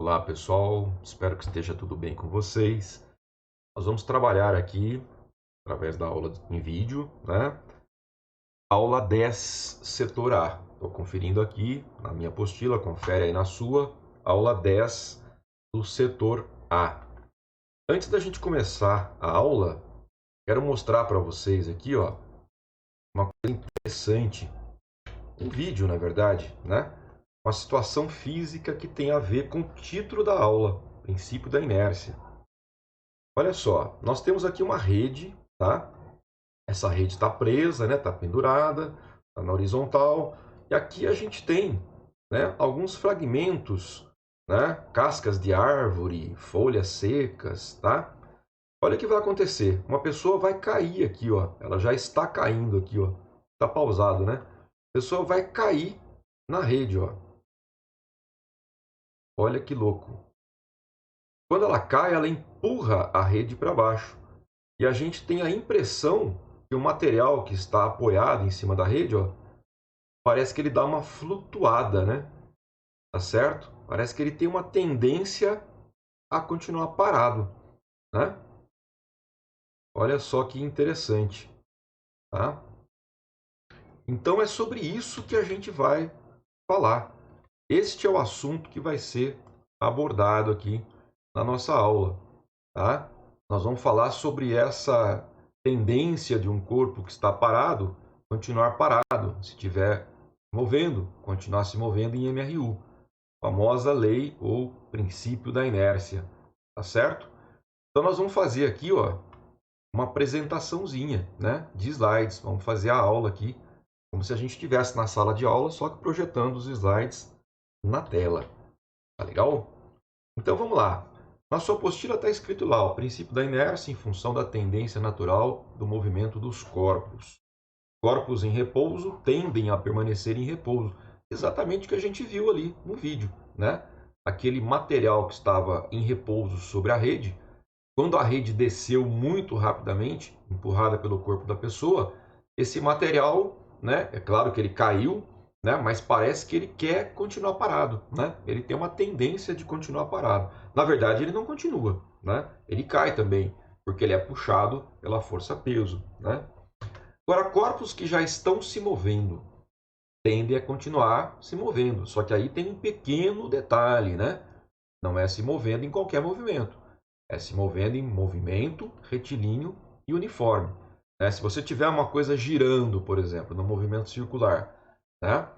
Olá pessoal, espero que esteja tudo bem com vocês. Nós vamos trabalhar aqui, através da aula em vídeo, né? Aula 10, setor A. Estou conferindo aqui na minha apostila, confere aí na sua. Aula 10 do setor A. Antes da gente começar a aula, quero mostrar para vocês aqui, ó, uma coisa interessante. Um vídeo, na verdade, né? Uma situação física que tem a ver com o título da aula, princípio da inércia. Olha só, nós temos aqui uma rede, tá? Essa rede está presa, né? Está pendurada, está na horizontal. E aqui a gente tem, né, alguns fragmentos, né? Cascas de árvore, folhas secas, tá? Olha o que vai acontecer. Uma pessoa vai cair aqui, ó. Ela já está caindo aqui, ó. Está pausado, né? A pessoa vai cair na rede, ó. Olha que louco. Quando ela cai, ela empurra a rede para baixo. E a gente tem a impressão que o material que está apoiado em cima da rede, ó, parece que ele dá uma flutuada, né? Tá certo? Parece que ele tem uma tendência a continuar parado, né? Olha só que interessante, tá? Então é sobre isso que a gente vai falar. Este é o assunto que vai ser abordado aqui na nossa aula, tá? Nós vamos falar sobre essa tendência de um corpo que está parado continuar parado, se estiver movendo, continuar se movendo em MRU, famosa lei ou princípio da inércia, tá certo? Então nós vamos fazer aqui, ó, uma apresentaçãozinha, né, de slides. Vamos fazer a aula aqui como se a gente estivesse na sala de aula, só que projetando os slides na tela. Tá legal? Então vamos lá. Na sua apostila está escrito lá, o princípio da inércia em função da tendência natural do movimento dos corpos. Corpos em repouso tendem a permanecer em repouso. Exatamente o que a gente viu ali no vídeo, né? Aquele material que estava em repouso sobre a rede, quando a rede desceu muito rapidamente, empurrada pelo corpo da pessoa, esse material, né? É claro que ele caiu, né? Mas parece que ele quer continuar parado, né? Ele tem uma tendência de continuar parado. Na verdade, ele não continua, né? Ele cai também, porque ele é puxado pela força-peso, né? Agora, corpos que já estão se movendo tendem a continuar se movendo, só que aí tem um pequeno detalhe, né? Não é se movendo em qualquer movimento, é se movendo em movimento retilíneo e uniforme, né? Se você tiver uma coisa girando, por exemplo, no movimento circular, né?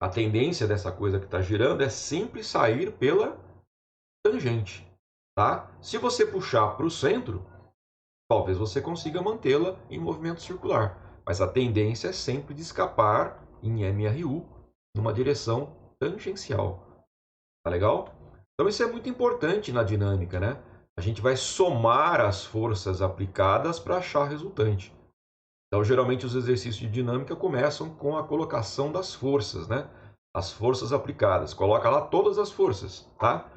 A tendência dessa coisa que está girando é sempre sair pela tangente, tá? Se você puxar para o centro, talvez você consiga mantê-la em movimento circular, mas a tendência é sempre de escapar em MRU numa direção tangencial. Tá legal? Então isso é muito importante na dinâmica, né? A gente vai somar as forças aplicadas para achar a resultante. Então, geralmente os exercícios de dinâmica começam com a colocação das forças, né? As forças aplicadas. Coloca lá todas as forças, tá?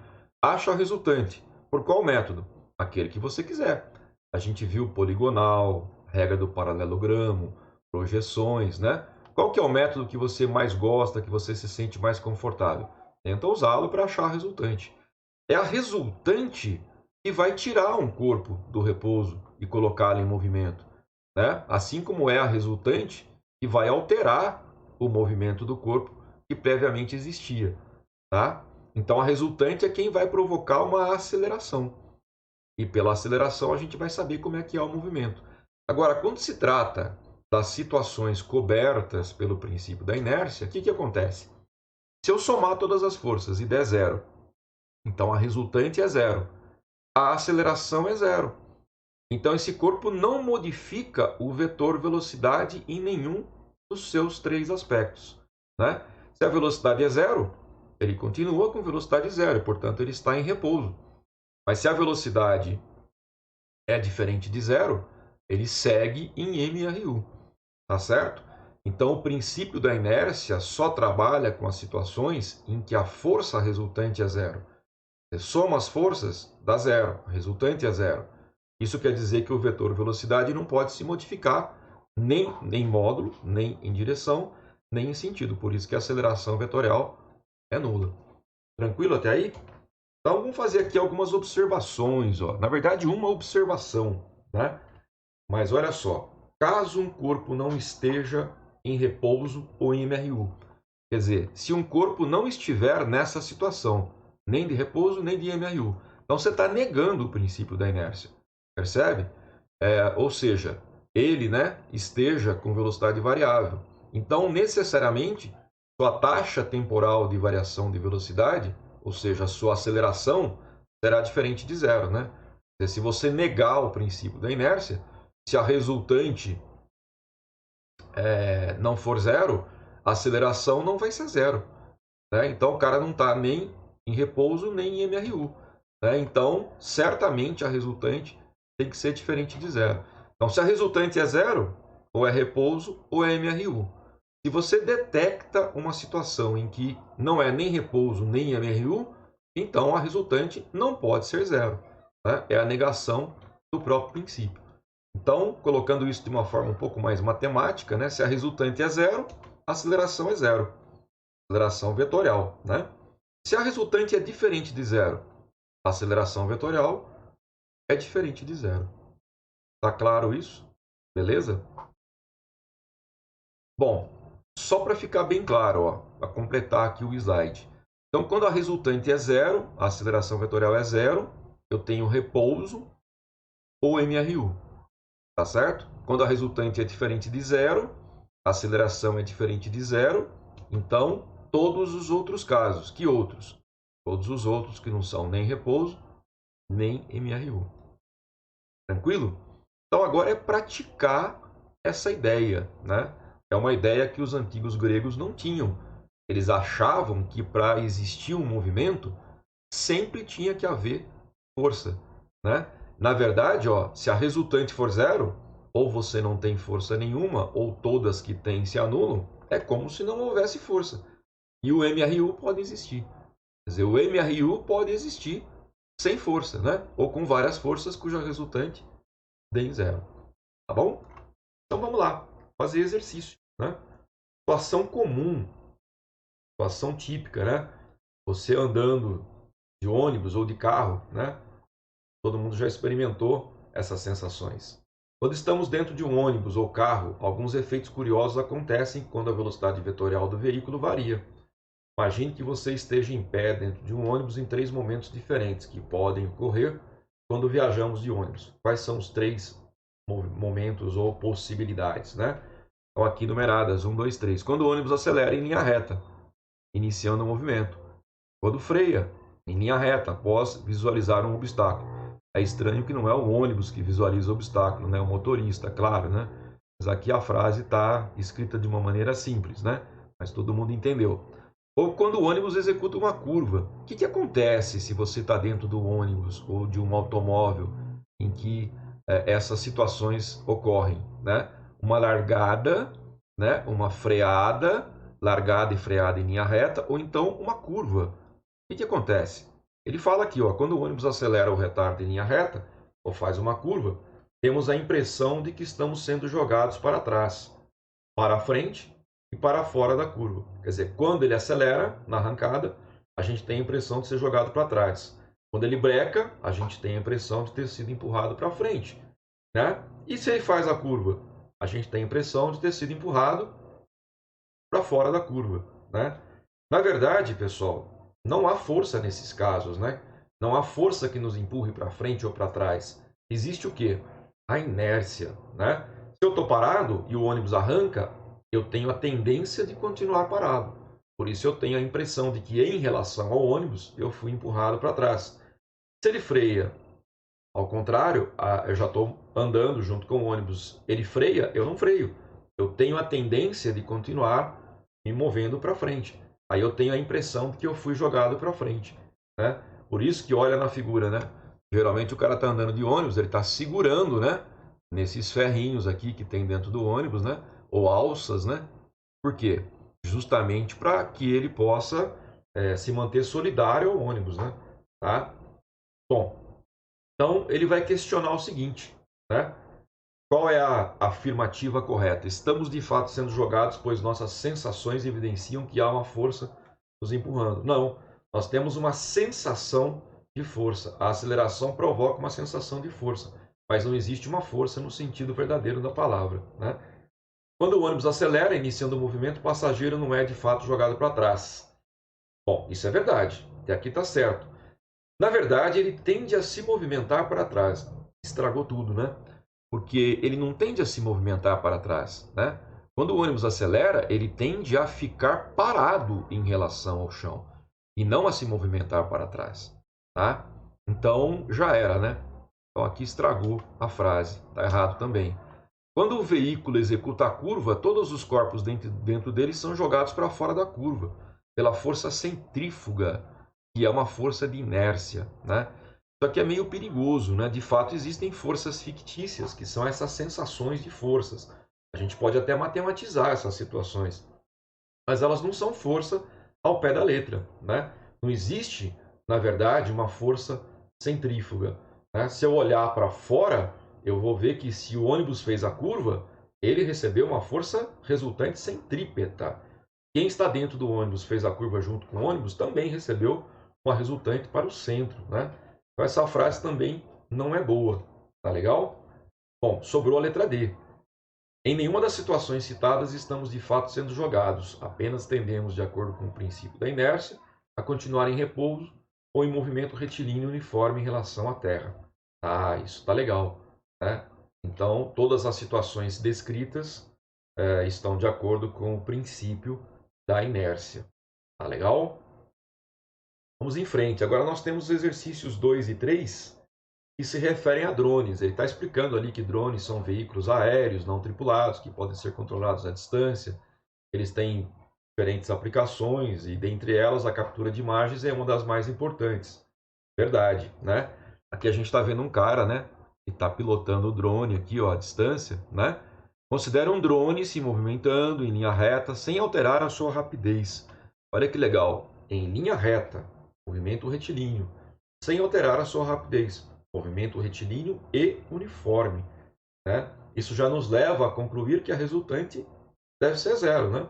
Acha a resultante. Por qual método? Aquele que você quiser. A gente viu poligonal, regra do paralelogramo, projeções, né? Qual que é o método que você mais gosta, que você se sente mais confortável? Tenta usá-lo para achar a resultante. É a resultante que vai tirar um corpo do repouso e colocá-lo em movimento, né? Assim como é a resultante que vai alterar o movimento do corpo que previamente existia, tá? Então a resultante é quem vai provocar uma aceleração. E pela aceleração a gente vai saber como é que é o movimento. Agora, quando se trata das situações cobertas pelo princípio da inércia, o que acontece? Se eu somar todas as forças e der zero, então a resultante é zero. A aceleração é zero. Então esse corpo não modifica o vetor velocidade em nenhum dos seus três aspectos, né? Se a velocidade é zero, ele continua com velocidade zero, portanto ele está em repouso. Mas se a velocidade é diferente de zero, ele segue em MRU, tá certo? Então o princípio da inércia só trabalha com as situações em que a força resultante é zero. Você soma as forças, dá zero, a resultante é zero. Isso quer dizer que o vetor velocidade não pode se modificar nem em módulo, nem em direção, nem em sentido. Por isso que a aceleração vetorial é nula. Tranquilo até aí? Então, vamos fazer aqui algumas observações. Ó. Na verdade, uma observação, né? Mas olha só, caso um corpo não esteja em repouso ou em MRU, quer dizer, se um corpo não estiver nessa situação, nem de repouso, nem de MRU, então você está negando o princípio da inércia, percebe? Ou seja, ele, né, esteja com velocidade variável. Então, necessariamente, sua taxa temporal de variação de velocidade, ou seja, a sua aceleração, será diferente de zero, né? Se você negar o princípio da inércia, se a resultante não for zero, a aceleração não vai ser zero. Né? Então, o cara não está nem em repouso, nem em MRU. Né? Então, certamente a resultante tem que ser diferente de zero. Então, se a resultante é zero, ou é repouso, ou é MRU. Se você detecta uma situação em que não é nem repouso, nem MRU, então a resultante não pode ser zero. Né? É a negação do próprio princípio. Então, colocando isso de uma forma um pouco mais matemática, né? Se a resultante é zero, a aceleração é zero. Aceleração vetorial, né? Se a resultante é diferente de zero, a aceleração vetorial é diferente de zero. Tá claro isso? Beleza? Bom, só para ficar bem claro, para completar aqui o slide. Então, quando a resultante é zero, a aceleração vetorial é zero, eu tenho repouso ou MRU. Tá certo? Quando a resultante é diferente de zero, a aceleração é diferente de zero, então todos os outros casos. Que outros? Todos os outros que não são nem repouso, nem MRU. Tranquilo? Então agora é praticar essa ideia, né? É uma ideia que os antigos gregos não tinham. Eles achavam que para existir um movimento sempre tinha que haver força, né? Na verdade, se a resultante for zero, ou você não tem força nenhuma, ou todas que tem se anulam, é como se não houvesse força. E o MRU pode existir. Quer dizer, o MRU pode existir sem força, né? Ou com várias forças cuja resultante dê em zero. Tá bom? Então vamos lá, fazer exercício, né? Situação comum, situação típica, né? Você andando de ônibus ou de carro, né? Todo mundo já experimentou essas sensações. Quando estamos dentro de um ônibus ou carro, alguns efeitos curiosos acontecem quando a velocidade vetorial do veículo varia. Imagine que você esteja em pé dentro de um ônibus em 3 momentos diferentes que podem ocorrer quando viajamos de ônibus. Quais são os 3 momentos ou possibilidades, né? Estão aqui numeradas, 1, 2, 3. Quando o ônibus acelera em linha reta, iniciando o movimento. Quando freia, em linha reta, após visualizar um obstáculo. É estranho que não é o ônibus que visualiza o obstáculo, né? O motorista, claro, né? Mas aqui a frase está escrita de uma maneira simples, né? Mas todo mundo entendeu. Ou quando o ônibus executa uma curva. O que acontece se você está dentro do ônibus ou de um automóvel em que essas situações ocorrem, né? Uma largada, né? Uma freada, largada e freada em linha reta, ou então uma curva. O que acontece? Ele fala aqui, quando o ônibus acelera ou retarda em linha reta, ou faz uma curva, temos a impressão de que estamos sendo jogados para trás, para frente e para fora da curva. Quer dizer, quando ele acelera na arrancada, a gente tem a impressão de ser jogado para trás. Quando ele breca, a gente tem a impressão de ter sido empurrado para frente. Né? E se ele faz a curva? A gente tem a impressão de ter sido empurrado para fora da curva. Né? Na verdade, pessoal, não há força nesses casos, né? Não há força que nos empurre para frente ou para trás. Existe o quê? A inércia, né? Se eu estou parado e o ônibus arranca, eu tenho a tendência de continuar parado. Por isso eu tenho a impressão de que em relação ao ônibus, eu fui empurrado para trás. Se ele freia, ao contrário, eu já estou andando junto com o ônibus, ele freia, eu não freio. Eu tenho a tendência de continuar me movendo para frente. Aí eu tenho a impressão de que eu fui jogado para frente, né? Por isso que olha na figura, né? Geralmente o cara está andando de ônibus, ele está segurando, né? Nesses ferrinhos aqui que tem dentro do ônibus, né? Ou alças, né? Por quê? Justamente para que ele possa se manter solidário ao ônibus, né? Tá? Bom, então ele vai questionar o seguinte, né? Qual é a afirmativa correta? Estamos de fato sendo jogados, pois nossas sensações evidenciam que há uma força nos empurrando. Não, nós temos uma sensação de força. A aceleração provoca uma sensação de força, mas não existe uma força no sentido verdadeiro da palavra, né? Quando o ônibus acelera, iniciando o movimento, o passageiro não é de fato jogado para trás. Bom, isso é verdade. Até aqui está certo. Na verdade, ele tende a se movimentar para trás. Estragou tudo, né? Porque ele não tende a se movimentar para trás, né? Quando o ônibus acelera, ele tende a ficar parado em relação ao chão e não a se movimentar para trás, tá? Então já era, né? Então aqui estragou a frase, tá errado também. Quando o veículo executa a curva, todos os corpos dentro dele são jogados para fora da curva pela força centrífuga, que é uma força de inércia, né? Isso aqui é meio perigoso, né? De fato, existem forças fictícias, que são essas sensações de forças. A gente pode até matematizar essas situações, mas elas não são força ao pé da letra, né? Não existe, na verdade, uma força centrífuga, né? Se eu olhar para fora, eu vou ver que se o ônibus fez a curva, ele recebeu uma força resultante centrípeta. Quem está dentro do ônibus fez a curva junto com o ônibus também recebeu uma resultante para o centro, né? Então essa frase também não é boa, tá legal? Bom, sobrou a letra D. Em nenhuma das situações citadas estamos de fato sendo jogados, apenas tendemos, de acordo com o princípio da inércia, a continuar em repouso ou em movimento retilíneo uniforme em relação à Terra. Ah, isso tá legal, né? Então, todas as situações descritas estão de acordo com o princípio da inércia. Tá legal? Vamos em frente. Agora nós temos os exercícios 2 e 3 que se referem a drones. Ele está explicando ali que drones são veículos aéreos não tripulados que podem ser controlados à distância. Eles têm diferentes aplicações e dentre elas a captura de imagens é uma das mais importantes. Verdade, né? Aqui a gente está vendo um cara, né, que está pilotando o drone aqui, ó, à distância, né? Considera um drone se movimentando em linha reta sem alterar a sua rapidez. Olha que legal, em linha reta, movimento retilíneo, sem alterar a sua rapidez, movimento retilíneo e uniforme, né? Isso já nos leva a concluir que a resultante deve ser zero, né?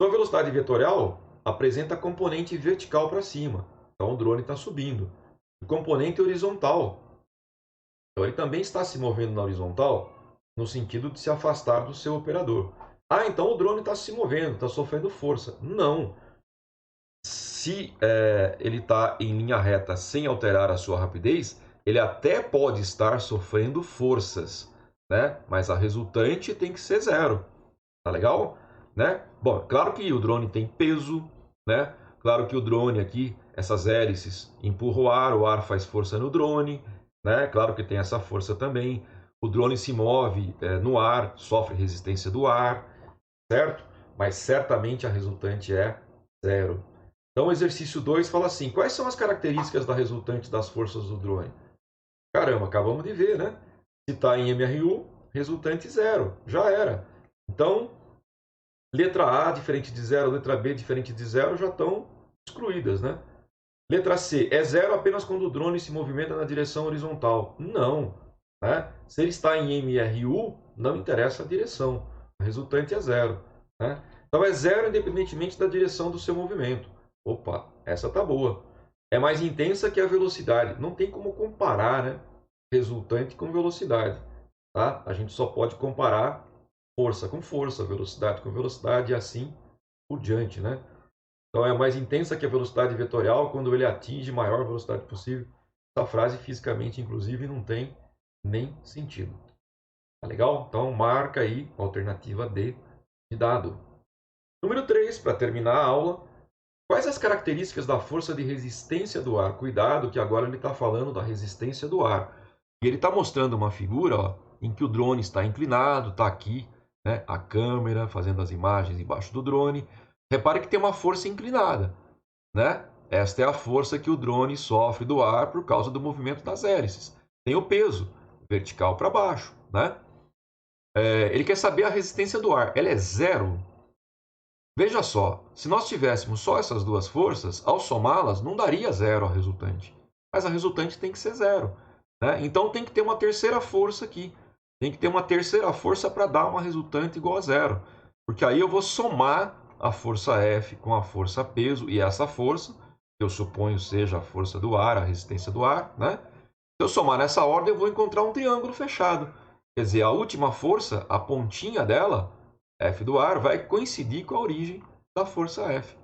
Sua velocidade vetorial apresenta componente vertical para cima, então o drone está subindo. O componente horizontal, então ele também está se movendo na horizontal, no sentido de se afastar do seu operador. Ah, então o drone está se movendo, está sofrendo força. Não. Se ele está em linha reta sem alterar a sua rapidez, ele até pode estar sofrendo forças, né? Mas a resultante tem que ser zero. Tá legal? Né? Bom, claro que o drone tem peso, né? Claro que o drone aqui, essas hélices empurram o ar faz força no drone, né? Claro que tem essa força também. O drone se move no ar, sofre resistência do ar, certo? Mas certamente a resultante é zero. Então, o exercício 2 fala assim: quais são as características da resultante das forças do drone? Caramba, acabamos de ver, né? Se está em MRU, resultante zero, já era. Então, letra A diferente de zero, letra B diferente de zero já estão excluídas, né? Letra C, é zero apenas quando o drone se movimenta na direção horizontal. Não, né? Se ele está em MRU, não interessa a direção. A resultante é zero, né? Então é zero independentemente da direção do seu movimento. Opa, essa tá boa. É mais intensa que a velocidade. Não tem como comparar, né? Resultante com velocidade, tá? A gente só pode comparar força com força, velocidade com velocidade e assim por diante, né? Então é mais intensa que a velocidade vetorial quando ele atinge maior velocidade possível. Essa frase fisicamente, inclusive, não tem nem sentido. Tá legal? Então marca aí a alternativa D de dado. Número 3, para terminar a aula. Quais as características da força de resistência do ar? Cuidado que agora ele está falando da resistência do ar. E ele está mostrando uma figura, ó, em que o drone está inclinado, está aqui, né, a câmera fazendo as imagens embaixo do drone. Repare que tem uma força inclinada, né? Esta é a força que o drone sofre do ar por causa do movimento das hélices. Tem o peso vertical para baixo, né? Ele quer saber a resistência do ar. Ela é zero. Veja só, se nós tivéssemos só essas duas forças, ao somá-las, não daria zero a resultante. Mas a resultante tem que ser zero, né? Então tem que ter uma terceira força aqui. Tem que ter uma terceira força para dar uma resultante igual a zero. Porque aí eu vou somar a força F com a força peso, e essa força que eu suponho seja a força do ar, a resistência do ar, né? Se eu somar nessa ordem, eu vou encontrar um triângulo fechado. Quer dizer, a última força, a pontinha dela, F do ar, vai coincidir com a origem da força F.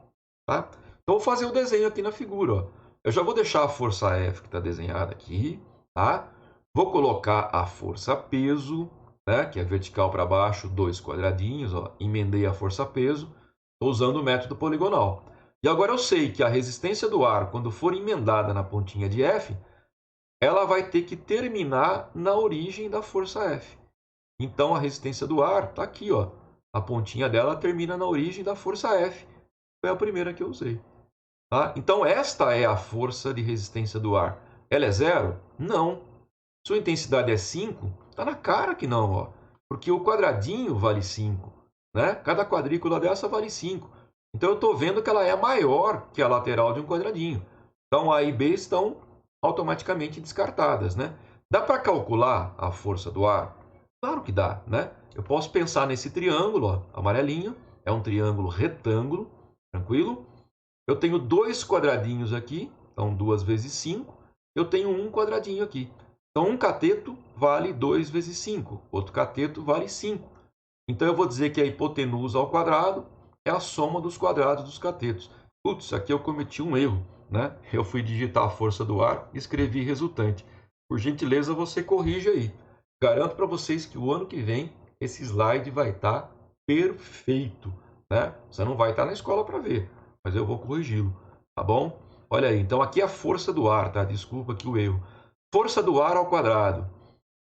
Tá? Então, vou fazer o desenho aqui na figura. Ó. Eu já vou deixar a força F que está desenhada aqui. Tá? Vou colocar a força peso, né, que é vertical para baixo, 2 quadradinhos. Ó. Emendei a força peso. Estou usando o método poligonal. E agora eu sei que a resistência do ar, quando for emendada na pontinha de F, ela vai ter que terminar na origem da força F. Então, a resistência do ar está aqui. Ó. A pontinha dela termina na origem da força F. Foi a primeira que eu usei. Tá? Então, esta é a força de resistência do ar. Ela é zero? Não. Sua intensidade é 5? Está na cara que não. Ó. Porque o quadradinho vale 5. Né? Cada quadrícula dessa vale 5. Então, eu estou vendo que ela é maior que a lateral de um quadradinho. Então, A e B estão automaticamente descartadas. Né? Dá para calcular a força do ar? Claro que dá. Né? Eu posso pensar nesse triângulo, ó, amarelinho. É um triângulo retângulo. Tranquilo? Eu tenho 2 quadradinhos aqui. Então, 2 vezes 5. Eu tenho um quadradinho aqui. Então, um cateto vale 2 vezes 5. Outro cateto vale 5. Então, eu vou dizer que a hipotenusa ao quadrado é a soma dos quadrados dos catetos. Putz, aqui eu cometi um erro. Né? Eu fui digitar a força do ar e escrevi resultante. Por gentileza, você corrige aí. Garanto para vocês que o ano que vem esse slide vai estar perfeito. Né? Você não vai estar na escola para ver, mas eu vou corrigi-lo. Tá bom? Olha aí, então aqui é a força do ar, tá? Desculpa aqui o erro. Força do ar ao quadrado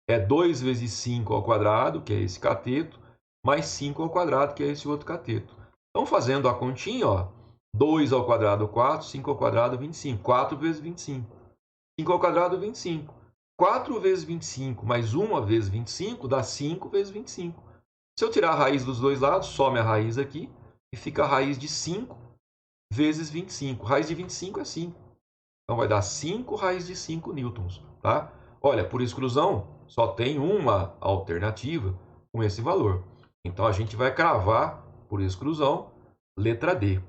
é 2 vezes 5 ao quadrado, que é esse cateto, mais 5 ao quadrado, que é esse outro cateto. Então, fazendo a continha, ó, 2 ao quadrado, 4, 5 ao quadrado, 25. 4 vezes 25. 5 ao quadrado, 25. 4 vezes 25 mais 1 vezes 25 dá 5 vezes 25. Se eu tirar a raiz dos dois lados, some a raiz aqui e fica a raiz de 5 vezes 25. Raiz de 25 é 5. Então, vai dar 5 raiz de 5 newtons. Tá? Olha, por exclusão, só tem uma alternativa com esse valor. Então, a gente vai cravar, por exclusão, letra D.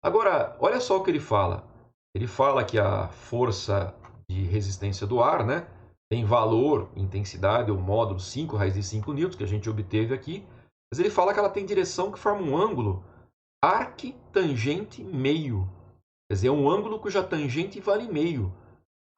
Agora, olha só o que ele fala. Ele fala que a força de resistência do ar, né, tem valor, intensidade, ou módulo 5 raiz de 5 newtons, que a gente obteve aqui. Mas ele fala que ela tem direção que forma um ângulo arquitangente meio. Quer dizer, é um ângulo cuja tangente vale meio.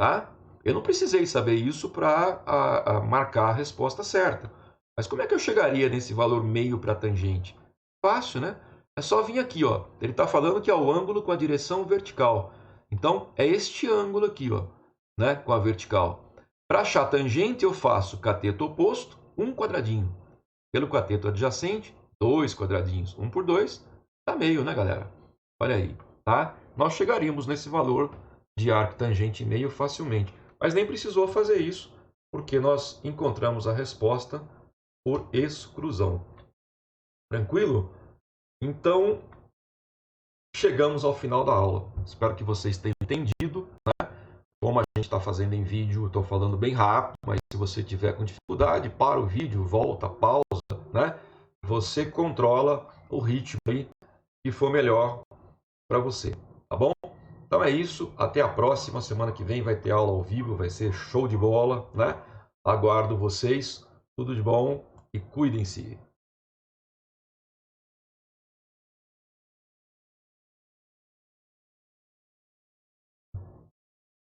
Tá? Eu não precisei saber isso para marcar a resposta certa. Mas como é que eu chegaria nesse valor meio para a tangente? Fácil, né? É só vir aqui, ó. Ele está falando que é o ângulo com a direção vertical. Então, é este ângulo aqui, ó, né, com a vertical. Para achar a tangente, eu faço cateto oposto, um quadradinho. Pelo cateto adjacente, 2 quadradinhos. 1 por 2, dá meio, né, galera? Olha aí, tá? Nós chegaríamos nesse valor de arco tangente meio facilmente. Mas nem precisou fazer isso, porque nós encontramos a resposta por exclusão. Tranquilo? Então, chegamos ao final da aula. Espero que vocês tenham entendido. Né? Como a gente está fazendo em vídeo, estou falando bem rápido, mas se você tiver com dificuldade, para o vídeo, volta, pausa, né? Você controla o ritmo aí que for melhor para você, tá bom? Então é isso, até a próxima. Semana que vem vai ter aula ao vivo, vai ser show de bola, né? Aguardo vocês, tudo de bom e cuidem-se.